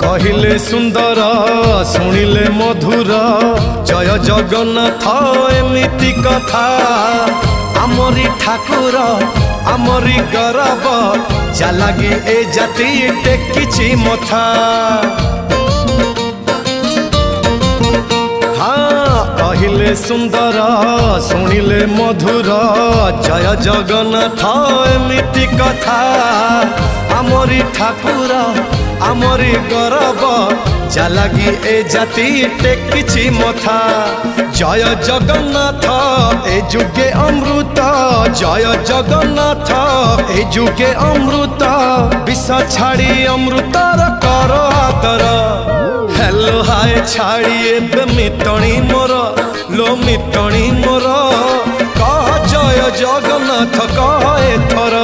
कहिले सुंदर शुणिले मधुर जय जगन्नाथ एमिति कथा आमरी ठाकुर आमरी गौरव जालागी ए जाति टेकिछि मथा। हाँ कहिले सुंदर शुणिले मधुर जय जगन्नाथ एमिति कथा आमरी ठाकुर आमरी गौरव जालागी ए जाति टेकिछि मथा। जय जगन्नाथ ए जुगे अमृत जय जगन्नाथ ए जुगे अमृत विष छाड़ी अमृतर कर आदर। हेलो हाय छाड़ी एबे मितणी मोर लो मितणी मोर कह जय जगन्नाथ कह एथर।